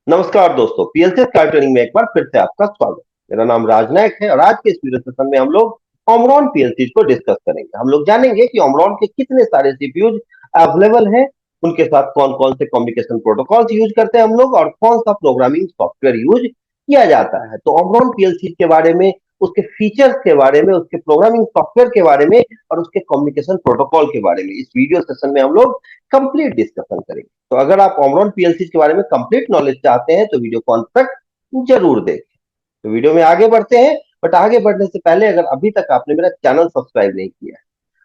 नमस्कार दोस्तों, PLC star training में एक बार फिर से आपका स्वागत। मेरा नाम राजनायक है और आज के इस वीडियो सेशन में हम लोग ओमरॉन पीएलसी को डिस्कस करेंगे। हम लोग जानेंगे कि ओमरॉन के कितने सारे सीपीयूज अवेलेबल हैं, उनके साथ कौन कौन से कम्युनिकेशन प्रोटोकॉल्स यूज करते हैं हम लोग और कौन सा प्रोग्रामिंग सॉफ्टवेयर यूज किया जाता है। तो ओमरॉन पीएलसी के बारे में, उसके फीचर्स के बारे में, उसके प्रोग्रामिंग सॉफ्टवेयर के बारे में और उसके कम्युनिकेशन प्रोटोकॉल के बारे में इस वीडियो सेशन में हम लोग कंप्लीट डिस्कशन करेंगे। तो अगर आप ओमरॉन पीएलसी के बारे में कंप्लीट नॉलेज चाहते हैं तो वीडियो को अंत तक जरूर देखें। तो वीडियो में आगे बढ़ते हैं, बट आगे बढ़ने से पहले अगर अभी तक आपने मेरा चैनल सब्सक्राइब नहीं किया है,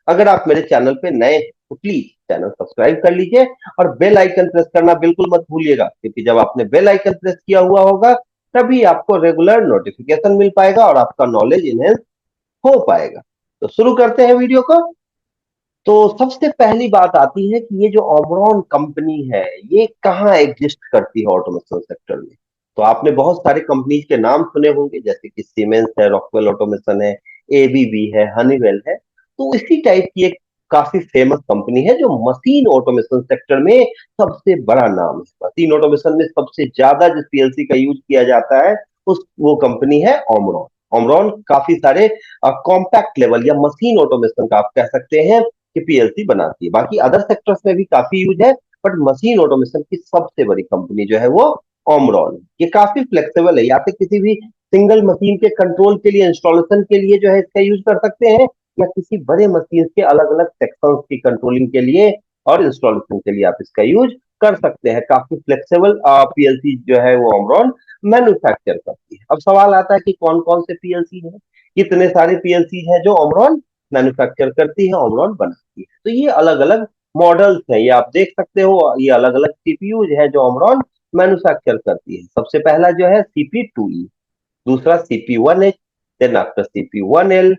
अगर आप मेरे चैनल पे नए हैं तो प्लीज चैनल सब्सक्राइब कर लीजिए और बेल आइकन प्रेस करना बिल्कुल मत भूलिएगा, क्योंकि जब आपने बेल आइकन प्रेस किया हुआ होगा तभी आपको रेगुलर नोटिफिकेशन मिल पाएगा और आपका नॉलेज इनहेंस हो पाएगा। तो शुरू करते हैं वीडियो को। तो सबसे पहली बात आती है कि ये जो ओमरॉन कंपनी है ये कहाँ एग्जिस्ट करती है ऑटोमेशन सेक्टर में। तो आपने बहुत सारे कंपनीज के नाम सुने होंगे, जैसे कि सीमेंस है, रॉकवेल ऑटोमेशन है, एबीबी है, हनीवेल है। तो इसी टाइप की एक काफी फेमस कंपनी है जो मशीन ऑटोमेशन सेक्टर में सबसे बड़ा नाम है। मशीन ऑटोमेशन में सबसे ज्यादा जिस पीएलसी का यूज किया जाता है उस वो कंपनी है ओमरॉन। ओमरॉन काफी सारे कॉम्पैक्ट लेवल या मशीन ऑटोमेशन का आप कह सकते हैं कि पीएलसी बनाती है। बाकी अदर सेक्टर्स में भी काफी यूज है, बट मशीन ऑटोमेशन की सबसे बड़ी कंपनी जो है वो ओमरॉन है। ये काफी फ्लेक्सिबल है, या तो किसी भी सिंगल मशीन के कंट्रोल के लिए, इंस्टॉलेशन के लिए जो है इसका यूज कर सकते हैं, या किसी बड़े मशीन के अलग अलग सेक्शंस की कंट्रोलिंग के लिए और इंस्टॉलेशन के लिए आप इसका यूज कर सकते हैं। काफी फ्लेक्सिबल पीएलसी जो है वो ओमरॉन मैन्युफैक्चर करती है। अब सवाल आता है कि कौन कौन से पीएलसी है, कितने सारे पीएलसी हैं जो ओमरॉन मैन्युफैक्चर करती है, ओमरॉन बनाती है। तो ये अलग अलग मॉडल्स हैं, ये आप देख सकते हो, ये अलग अलग सीपीयूज है जो ओमरॉन मैन्युफैक्चर करती है। सबसे पहला जो है CP2E, दूसरा CP1H, then after CP1L,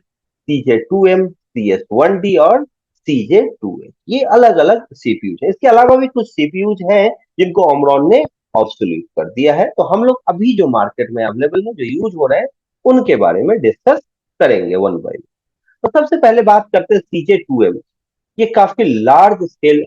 CJ2M, CS1D और CJ2H। ये अलग अलग सीपीयूज है। इसके अलावा भी कुछ सीपीयूज हैं जिनको ओमरॉन ने ऑब्सोल्यूट कर दिया है। तो हम लोग अभी जो मार्केट में अवेलेबल है, जो यूज हो रहे हैं, उनके बारे में डिस्कस करेंगे वन बाय। तो सबसे पहले बात करते हैं CJ2M। ये काफी लार्ज स्केल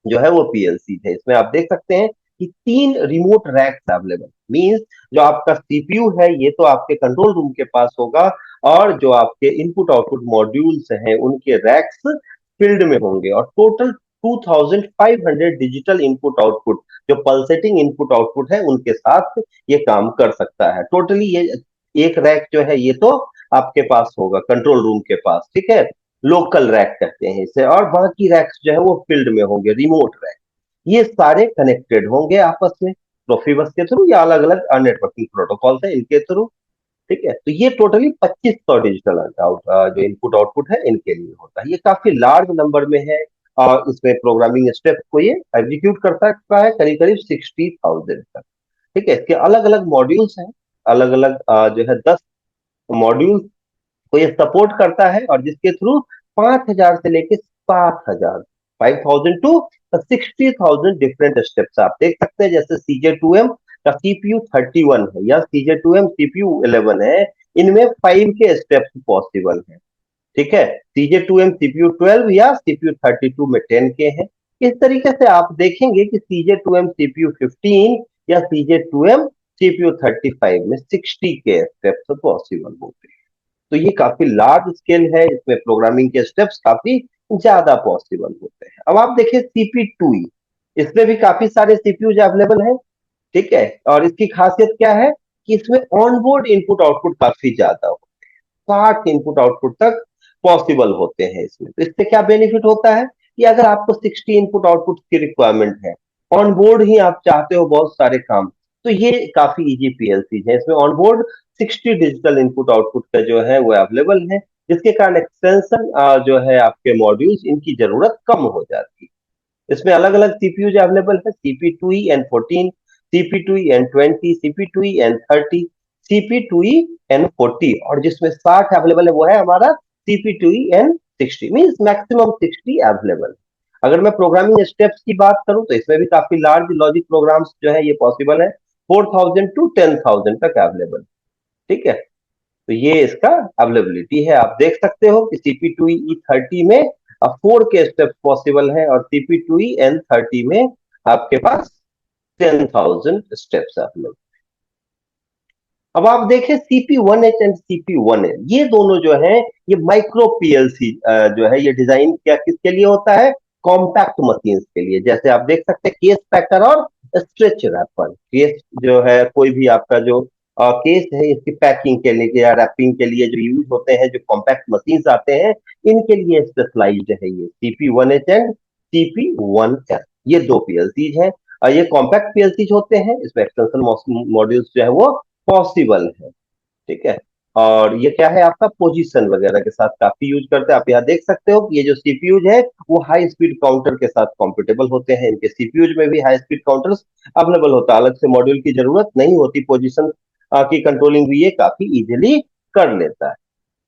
जो है वो पीएलसी है। इसमें आप देख सकते हैं कि 3 रिमोट रैक्स अवेलेबल, मींस जो आपका सीपीयू है ये तो आपके कंट्रोल रूम के पास होगा, और जो आपके इनपुट आउटपुट मॉड्यूल्स हैं उनके रैक्स फील्ड में होंगे। और टोटल 2500 डिजिटल इनपुट आउटपुट, जो पल्सेटिंग इनपुट आउटपुट है, उनके साथ ये काम कर सकता है। टोटली ये एक रैक जो है ये तो आपके पास होगा कंट्रोल रूम के पास, ठीक है, लोकल रैक कहते हैं इसे। और बाकी रैक्स जो है वो फील्ड में होंगे, रिमोट रैक। ये सारे कनेक्टेड होंगे आपस में प्रोफिबस के थ्रू या अलग अलग नेटवर्किंग प्रोटोकॉल है इनके थ्रू, ठीक है। तो ये टोटली 2500 डिजिटल जो इनपुट आउटपुट है इनके लिए होता है। ये काफी लार्ज नंबर में है और इसमें प्रोग्रामिंग स्टेप को ये एग्जीक्यूट कर सकता है करीब करीब 60,000 तक, ठीक है। इसके अलग अलग मॉड्यूल्स हैं, अलग अलग जो है 10 मॉड्यूल को ये सपोर्ट करता है, और जिसके थ्रू 5,000 से लेके 7,000, 5,000 to 60,000 डिफरेंट स्टेप्स आप देख सकते हैं। जैसे CJ2M का CPU 31 है या CJ2M CPU 11 है, इनमें 5 के स्टेप्स पॉसिबल है, ठीक है। CJ2M CPU 12 या CPU 32 में 10 के हैं। इस तरीके से आप देखेंगे कि CJ2M CPU 15 या CJ2M CPU 35 में 60 के स्टेप्स पॉसिबल होते हैं। तो ये काफी लार्ज स्केल है, इसमें प्रोग्रामिंग के स्टेप्स काफी ज्यादा पॉसिबल होते हैं। अब आप देखिए CP2E, इसमें भी काफी सारे सीपीयूज अवेलेबल हैं, ठीक है। और इसकी खासियत क्या है कि इसमें ऑनबोर्ड इनपुट आउटपुट काफी ज्यादा हो, 60 इनपुट आउटपुट तक पॉसिबल होते हैं इसमें। तो इससे क्या बेनिफिट होता है कि अगर आपको 60 इनपुट आउटपुट की रिक्वायरमेंट है, ऑन बोर्ड ही आप चाहते हो बहुत सारे काम, तो ये काफी इजी पीएलसी है। इसमें on board 60 digital input output का जो है वो अवेलेबल है, जिसके कारण एक्सटेंशन जो है आपके मॉड्यूल्स इनकी जरूरत कम हो जाती है। इसमें अलग अलग सीपीयू अवेलेबल है, CP2E N14, CP2E N20, CP2E N30, CP2E N40, और जिसमें 60 अवेलेबल है वो है हमारा CP2E N60, means maximum 60 available. अगर मैं प्रोग्रामिंग स्टेप्स की बात करूं तो इसमें भी काफी लार्ज लॉजिक प्रोग्राम्स जो है ये पॉसिबल है, 4,000 to 10,000 तक अवेलेबल, ठीक है। तो ये इसका अवेलेबिलिटी है। आप देख सकते हो कि CP2E30 में 4 के स्टेप्स पॉसिबल है, और CP2E N30 में आपके पास 10,000 स्टेप्स अवेलेबल। अब आप देखें CP1H एंड CP1L, ये दोनों जो है ये माइक्रो पीएलसी जो है ये डिजाइन क्या किसके लिए होता है? कॉम्पैक्ट मशीन्स के लिए। जैसे आप देख सकते हैं केस पैकर और स्ट्रेच रैपर। केस जो है कोई भी आपका जो केस है इसकी पैकिंग के लिए या रैपिंग के लिए जो यूज होते हैं, जो कॉम्पैक्ट मशीन्स आते हैं, इनके लिए स्पेशलाइज्ड है ये CP1H एंड CP1L। ये दो पीएलसीज हैं। ये कॉम्पैक्ट पीएलसीज होते हैं, इसमें एक्सटेंशन मॉड्यूल्स जो है वो पॉसिबल है। ठीक है। और ये क्या है आपका पोजीशन वगैरह के साथ काफी यूज करते हैं। आप यहाँ देख सकते हो कि ये जो सीपीयूज है वो हाई स्पीड काउंटर के साथ कॉम्पिटेबल होते हैं। इनके सीपीयूज में भी हाई स्पीड काउंटर्स अवेलेबल होता है, अलग से मॉड्यूल की जरूरत नहीं होती। पोजीशन की कंट्रोलिंग भी ये काफी इजीली कर लेता है।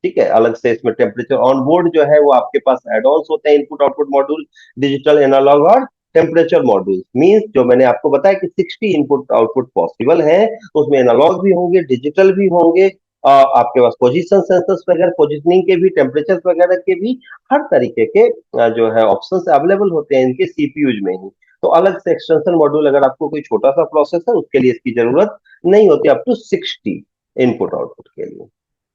ठीक है। अलग से इसमें टेम्परेचर ऑन बोर्ड जो है वो आपके पास एड ऑन्स होते हैं, input output module, digital analogue और टेम्परेचर मॉड्यूल। मींस जो मैंने आपको बताया कि 60 इनपुट आउटपुट पॉसिबल है, तो उसमें एनालॉग भी होंगे, डिजिटल भी होंगे, आपके पास पोजीशन सेंसर्स वगैरह, पोजीशनिंग के भी, टेम्परेचर वगैरह के भी, हर तरीके के जो है ऑप्शंस अवेलेबल होते हैं इनके सीपीयूज में ही। तो अलग से एक्सटेंशन मॉड्यूल अगर आपको कोई छोटा सा प्रोसेस है उसके लिए इसकी जरूरत नहीं होती, अप टू 60 इनपुट आउटपुट के लिए।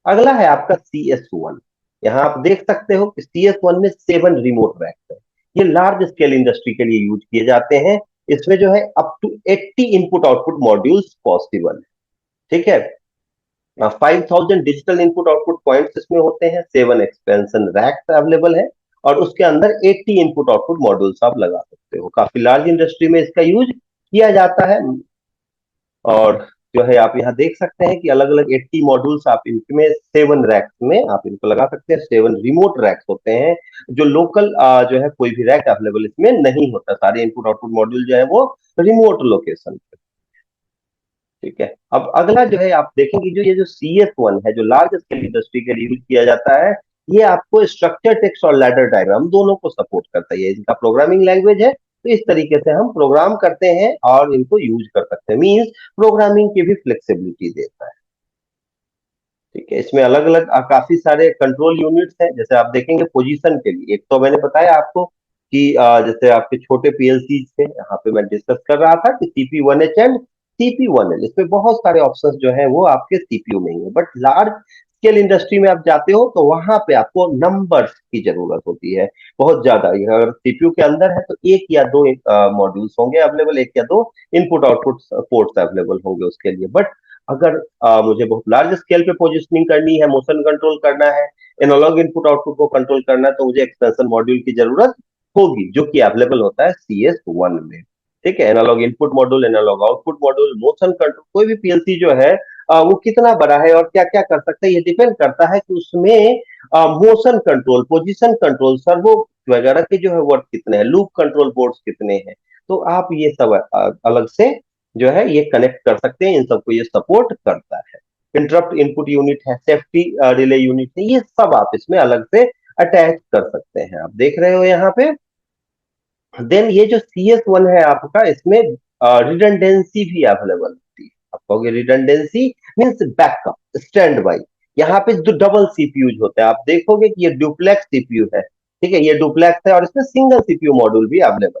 अगला है आपका CS1। यहाँ आप देख सकते हो कि CS1 में 7 रिमोट रैक्स है। ये लार्ज स्केल इंडस्ट्री के लिए यूज किए जाते हैं। इसमें जो है up to 80 input output modules possible है। ठीक है। 5000 डिजिटल इनपुट आउटपुट पॉइंट्स इसमें होते हैं, 7 एक्सपेंशन रैक्स अवेलेबल है, और उसके अंदर 80 इनपुट आउटपुट मॉड्यूल्स आप लगा सकते हो। काफी लार्ज इंडस्ट्री में इसका यूज किया जाता है। और जो है आप यहाँ देख सकते हैं कि अलग अलग 80 मॉड्यूल्स आप इनमें 7 रैक्स में आप इनको लगा सकते हैं। 7 रिमोट रैक्स होते हैं, जो लोकल जो है कोई भी रैक अवेलेबल इसमें नहीं होता। सारे इनपुट आउटपुट मॉड्यूल जो है वो रिमोट लोकेशन पे। ठीक है। अब अगला जो है आप देखेंगे, जो ये जो CS1 है जो लार्ज स्केल इंडस्ट्री के लिए यूज किया जाता है, ये आपको स्ट्रक्चर टेक्स्ट और लैडर डायग्राम दोनों को सपोर्ट करता है। ये इनका प्रोग्रामिंग लैंग्वेज है, तो इस तरीके से हम प्रोग्राम करते हैं और इनको यूज कर सकते हैं। मींस प्रोग्रामिंग की भी फ्लेक्सिबिलिटी देता है। ठीक है। इसमें अलग अलग काफी सारे कंट्रोल यूनिट्स हैं। जैसे आप देखेंगे पोजीशन के लिए, एक तो मैंने बताया आपको कि जैसे आपके छोटे पीएलसी थे, यहाँ पे मैं डिस्कस कर रहा था कि CP1H एंड CP1L, इसमें बहुत सारे ऑप्शंस जो है वो आपके सीपीयू में ही है। बट लार्ज स्केल इंडस्ट्री में आप जाते हो तो वहां पे आपको नंबर्स की जरूरत होती है बहुत ज्यादा। अगर सीपीयू के अंदर है तो एक या दो मॉड्यूल्स होंगे अवेलेबल, एक या दो इनपुट आउटपुट पोर्ट्स अवेलेबल होंगे उसके लिए। बट अगर मुझे बहुत लार्ज स्केल पे पोजिशनिंग करनी है, मोशन कंट्रोल करना है, एनालॉग इनपुट आउटपुट को कंट्रोल करना है, तो मुझे एक्सटेंशन मॉड्यूल की जरूरत होगी, जो कि अवेलेबल होता है CS1 में। ठीक है। Analogue input module, analogue output module, motion control, कोई भी पीएलसी जो है वो कितना बड़ा है और क्या क्या कर सकता है, ये डिपेंड करता है कि उसमें motion control, position control, servo वगैरह के जो है वर्क कितने हैं, लूप कंट्रोल बोर्ड्स कितने हैं। तो आप ये सब अलग से जो है ये कनेक्ट कर सकते हैं, इन सबको ये सपोर्ट करता है। इंटरप्ट इनपुट यूनिट है, सेफ्टी रिले यूनिट है, ये सब आप इसमें अलग से अटैच कर सकते हैं। आप देख रहे हो यहाँ पे। देन ये जो CS1 है आपका, इसमें रिडंडेंसी भी अवेलेबल होती है। आप कहोगे redundancy means backup, stand by. यहाँ पे जो डबल सीपीयूज होते हैं, आप देखोगे कि ये डुप्लेक्स सीपीयू है। ठीक है। ये डुप्लेक्स है और इसमें सिंगल सीपीयू मॉड्यूल भी अवेलेबल।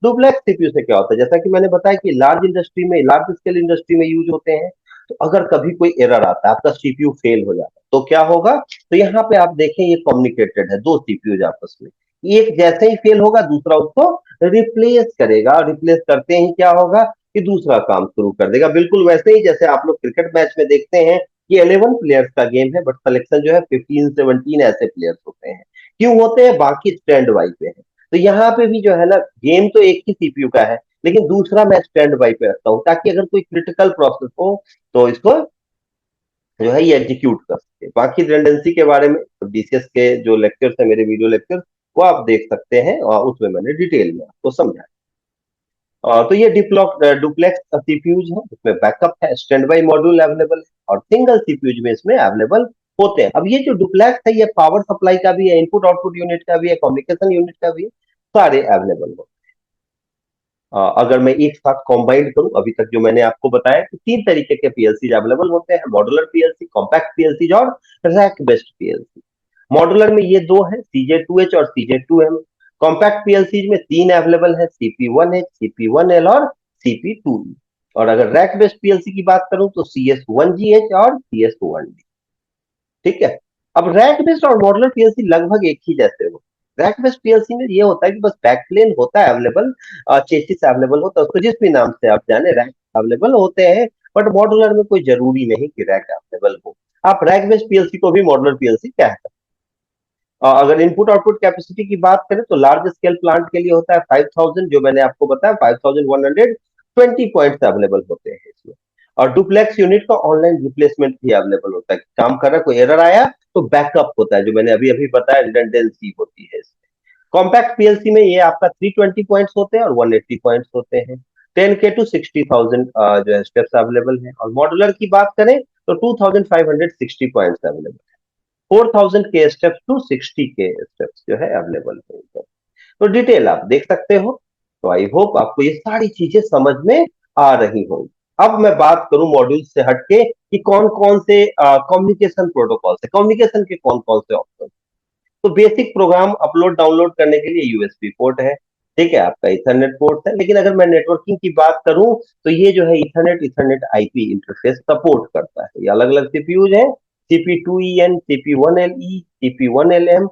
डुप्लेक्स सीपीयू से क्या होता है, जैसा कि मैंने बताया कि लार्ज इंडस्ट्री में, लार्ज स्केल इंडस्ट्री में यूज होते हैं। तो अगर कभी कोई एरर आता है, आपका सीपीयू फेल हो जाता है, तो क्या होगा? तो यहाँ पे आप देखें ये कम्युनिकेटेड है, दो सीपीयू आपस में। एक जैसे ही फेल होगा दूसरा उसको रिप्लेस करेगा, रिप्लेस करते ही क्या होगा कि दूसरा काम शुरू कर देगा। बिल्कुल वैसे ही जैसे आप लोग क्रिकेट मैच में देखते हैं कि 11 प्लेयर्स का गेम है, बट सिलेक्शन जो है 15-17 ऐसे प्लेयर्स होते हैं। क्यों होते हैं? बाकी स्टैंड बाई पे है। तो यहाँ पे भी जो है ना, गेम तो एक ही सीपीयू का है, लेकिन दूसरा मैं स्टैंड बाई पे रखता हूँ, ताकि अगर कोई क्रिटिकल प्रोसेस हो तो इसको जो है ये एग्जीक्यूट कर सके। बाकी रिडंडेंसी के बारे में डीसीएस के जो लेक्चर्स है, मेरे वीडियो लेक्चर, वो आप देख सकते हैं, और उसमें मैंने डिटेल में आपको समझाया। तो ये डुप्लेक्स सीपीयूज है, इसमें बैकअप है, स्टैंड बाई मॉड्यूल अवेलेबल है, और सिंगल सीपीयूज में इसमें अवेलेबल होते हैं। अब ये जो डुप्लेक्स है ये पावर सप्लाई का भी है, इनपुट आउटपुट यूनिट का भी है, कम्युनिकेशन यूनिट का भी है, सारे अवेलेबल हो। अगर मैं एक साथ कॉम्बाइंड करूं, अभी तक जो मैंने आपको बताया कि 3 तरीके के पीएलसी अवेलेबल होते हैं, मॉड्यूलर पीएलसी, कॉम्पैक्ट पीएलसी और रैक बेस्ड पीएलसी। मॉड्यूलर में ये दो है, CJ2H और CJ2M। कॉम्पैक्ट पीएलसी में 3 अवेलेबल है, CP1H, CP1L और CP2E। और अगर रैक बेस्ड पीएलसी की बात करूं तो CS1GH और CS1D। ठीक है। अब रैक बेस्ड और मॉड्यूलर पीएलसी लगभग एक ही जैसे हो। रैक बेस्ड पीएलसी में ये होता है कि बस बैकप्लेन होता है अवेलेबल, चेसिस अवेलेबल होता है, उसको जिस भी नाम से आप जाने रैक अवेलेबल होते हैं। बट मॉड्यूलर में कोई जरूरी नहीं कि रैक अवेलेबल हो। आप रैक बेस्ड पीएलसी को भी मॉड्यूलर पीएलसी कह सकते हैं। अगर इनपुट आउटपुट कैपेसिटी की बात करें तो लार्ज स्केल प्लांट के लिए होता है 5000, जो मैंने आपको बताया 5120 पॉइंट्स अवेलेबल होते हैं इसमें। और डुप्लेक्स यूनिट का ऑनलाइन रिप्लेसमेंट भी अवेलेबल होता है, काम कर रहा है कोई एरर आया तो बैकअप होता है, जो मैंने अभी अभी बताया रिडंडेंसी होती है इसमें। कॉम्पैक्ट पीएलसी में ये आपका 320 पॉइंट्स होते हैं और 180 पॉइंट्स होते हैं। 10K टू 60,000 जो है स्टेप्स अवेलेबल है। और मॉड्यूलर की बात करें तो 2560 पॉइंट्स अवेलेबल है। 4000 के स्टेप्स टू 60 के स्टेप्स जो है अवेलेबल है इधर। तो डिटेल आप देख सकते हो। तो आई होप आपको ये सारी चीजें समझ में आ रही होंगी। अब मैं बात करूं मॉड्यूल से हटके कि कौन कौन से कम्युनिकेशन प्रोटोकॉल है, कम्युनिकेशन के कौन कौन से ऑप्शन। तो बेसिक प्रोग्राम अपलोड डाउनलोड करने के लिए यूएसबी पोर्ट है। ठीक है, आपका इथरनेट पोर्ट है। लेकिन अगर मैं नेटवर्किंग की बात करूं तो ये जो है Ethernet Ethernet IP interface support करता है। ये अलग अलग सीपीयूज हैं, CP2EN, CP1LE, CP1LM,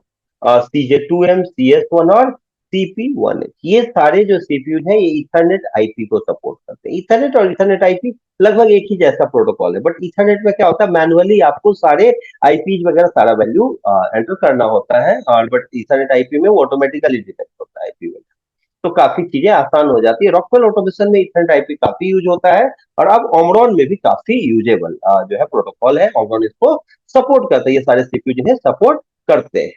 CJ2M, CS1 और CP1H। ये सारे जो सीपीयूज हैं ये इथरनेट आईपी को सपोर्ट करते हैं। इथरनेट और इथरनेट आईपी लगभग एक ही जैसा प्रोटोकॉल है, बट इथरनेट में क्या होता है, मैनुअली आपको सारे आईपी वगैरह सारा वैल्यू एंटर करना होता है। और बट ईथरनेट आईपी में वो ऑटोमेटिकली डिटेक्ट होता है आईपी वैल्यू। तो काफी चीजें आसान हो जाती है। रॉकवेल ऑटोमेशन में ईथरनेट आईपी काफी यूज होता है। और अब ओमरॉन में भी काफी यूजेबल जो है प्रोटोकॉल है, ओमरॉन इसको सपोर्ट करता है। ये सारे सीपीयू जिन्हें सपोर्ट करते हैं।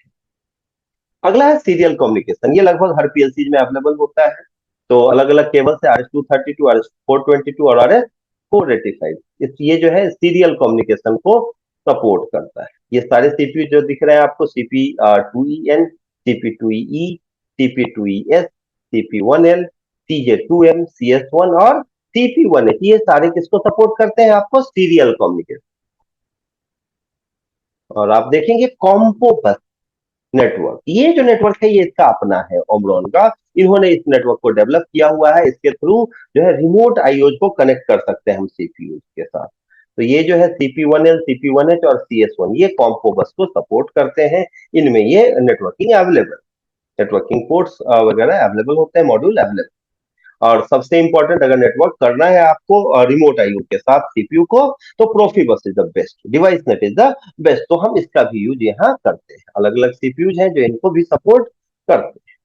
अगला है सीरियल कम्युनिकेशन। ये लगभग हर पीएलसी में अवेलेबल होता है। तो अलग अलग केबल से RS-232, RS-422 और RS-485, ये जो है सीरियल कम्युनिकेशन को सपोर्ट करता है। ये सारे सीपीयू जो दिख रहे हैं आपको, CP2EN, CP2EE, CP2ES, CP1L, CJ2M, CS1 और CP1H, ये सारे किसको सपोर्ट करते हैं आपको, सीरियल कम्युनिकेशन। और आप देखेंगे कॉम्पो बस नेटवर्क, ये जो नेटवर्क है ये इसका अपना है ओमरॉन का। इन्होंने इस नेटवर्क को डेवलप किया हुआ है। इसके थ्रू जो है रिमोट आईओज को कनेक्ट कर सकते हैं हम सीपीयू के साथ। तो ये जो है CP1L, CP1H और CS1 ये कॉम्पो बस को सपोर्ट करते हैं। इनमें ये नेटवर्किंग अवेलेबल, नेटवर्किंग पोर्ट्स वगैरह अवेलेबल होते हैं, मॉड्यूल अवेलेबल। और सबसे इंपॉर्टेंट, अगर नेटवर्क करना है आपको रिमोट आईओ के साथ सीपीयू को, तो Profibus is the best, device net is the best. तो हम इसका भी यूज यहाँ करते हैं। अलग अलग सीपीयूज हैं जो इनको भी सपोर्ट करते हैं।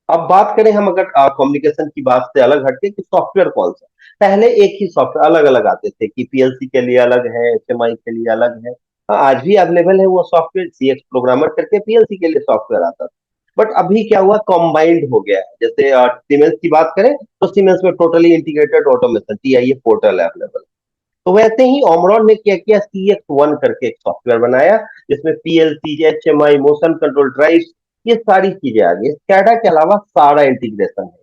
अब बात करें हम अगर कम्युनिकेशन की बात से अलग हटके कि सॉफ्टवेयर कौन सा। पहले एक ही सॉफ्टवेयर अलग अलग आते थे कि पीएलसी के लिए अलग है, एचएमआई के लिए अलग है। हाँ, आज भी अवेलेबल है वो सॉफ्टवेयर, सीएक्स प्रोग्रामर करके पीएलसी के लिए सॉफ्टवेयर आता था। बट अभी क्या हुआ, कॉम्बाइंड हो गया है। जैसे सीमेंस की बात करें तो सीमेंस में totally integrated automation TIA portal available. तो वैसे ही ओमरॉन ने क्या किया, CX1 करके एक सॉफ्टवेयर बनाया जिसमें PLC, HMI, motion control drive, ये सारी चीजें आ गई। स्कैडा के अलावा सारा इंटीग्रेशन है।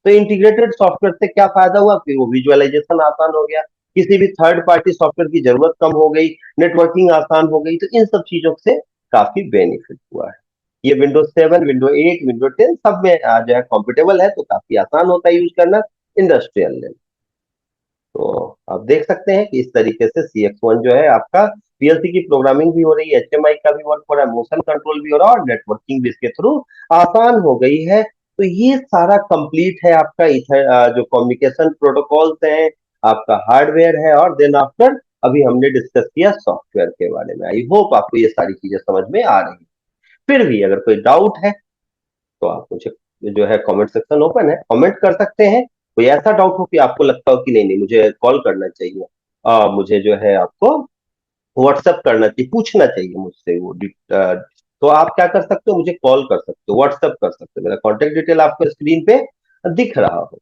तो इंटीग्रेटेड सॉफ्टवेयर से क्या फायदा हुआ कि वो विजुअलाइजेशन आसान हो गया, किसी भी थर्ड पार्टी सॉफ्टवेयर की जरूरत कम हो गई, नेटवर्किंग आसान हो गई। तो इन सब चीजों से काफी बेनिफिट हुआ है। ये विंडोज 7, विंडो 8, विंडो 10 सब में जो है कॉम्पिटेबल है, तो काफी आसान होता है यूज करना इंडस्ट्रियल लेवल। तो आप देख सकते हैं कि इस तरीके से CX1 जो है आपका पीएलसी की प्रोग्रामिंग भी हो रही है, एचएमआई का भी वर्क हो रहा है, मोशन कंट्रोल भी हो रहा है और नेटवर्किंग भी इसके थ्रू आसान हो गई है। तो ये सारा कंप्लीट है आपका जो कम्युनिकेशन प्रोटोकॉल्स हैं, आपका हार्डवेयर है। और देन आफ्टर अभी हमने डिस्कस किया सॉफ्टवेयर के बारे में। आई होप आपको ये सारी चीजें समझ में आ रही है। फिर भी अगर कोई डाउट है तो आप मुझे जो है कमेंट सेक्शन ओपन है, कमेंट कर सकते हैं। कोई ऐसा डाउट हो कि आपको लगता हो कि नहीं नहीं मुझे कॉल करना चाहिए, मुझे जो है आपको व्हाट्सएप करना चाहिए, पूछना चाहिए मुझसे वो तो आप क्या कर सकते हो, मुझे कॉल कर सकते हो, व्हाट्सएप कर सकते हो। मेरा कॉन्टेक्ट डिटेल आपको स्क्रीन पे दिख रहा हो।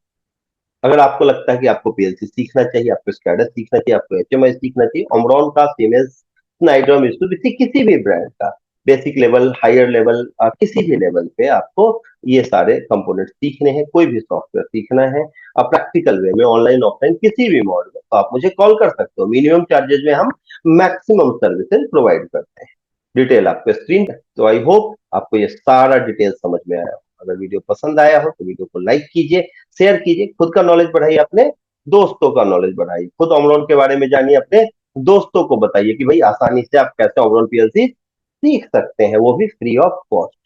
अगर आपको लगता है कि आपको पीएलसी सीखना चाहिए, आपको स्कैडा सीखना चाहिए, आपको एचएमआई सीखना चाहिए, ओमरॉन का, सीमेंस, स्नाइडर, मित्सुबिशी, किसी भी ब्रांड का बेसिक लेवल, हायर लेवल, किसी भी लेवल पे आपको ये सारे कंपोनेंट सीखने हैं, कोई भी सॉफ्टवेयर सीखना है प्रैक्टिकल वे में, ऑनलाइन ऑफलाइन किसी भी मोड में, तो आप मुझे कॉल कर सकते हो। मिनिमम चार्जेस में हम मैक्सिमम सर्विसेज प्रोवाइड करते हैं। डिटेल आपको स्क्रीन पे। तो आई होप आपको ये सारा डिटेल समझ में आया। अगर वीडियो पसंद आया हो तो वीडियो को लाइक कीजिए, शेयर कीजिए, खुद का नॉलेज बढ़ाइए, अपने दोस्तों का नॉलेज बढ़ाइए, खुद ऑमरॉन के बारे में जानिए, अपने दोस्तों को बताइए कि भाई आसानी से आप कैसे ऑमरॉन पीएलसी सीख सकते हैं, वो भी फ्री ऑफ कॉस्ट।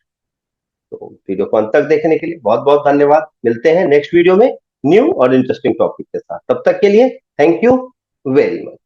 तो वीडियो को अंत तक देखने के लिए बहुत बहुत धन्यवाद। मिलते हैं नेक्स्ट वीडियो में न्यू और इंटरेस्टिंग टॉपिक के साथ। तब तक के लिए थैंक यू वेरी मच।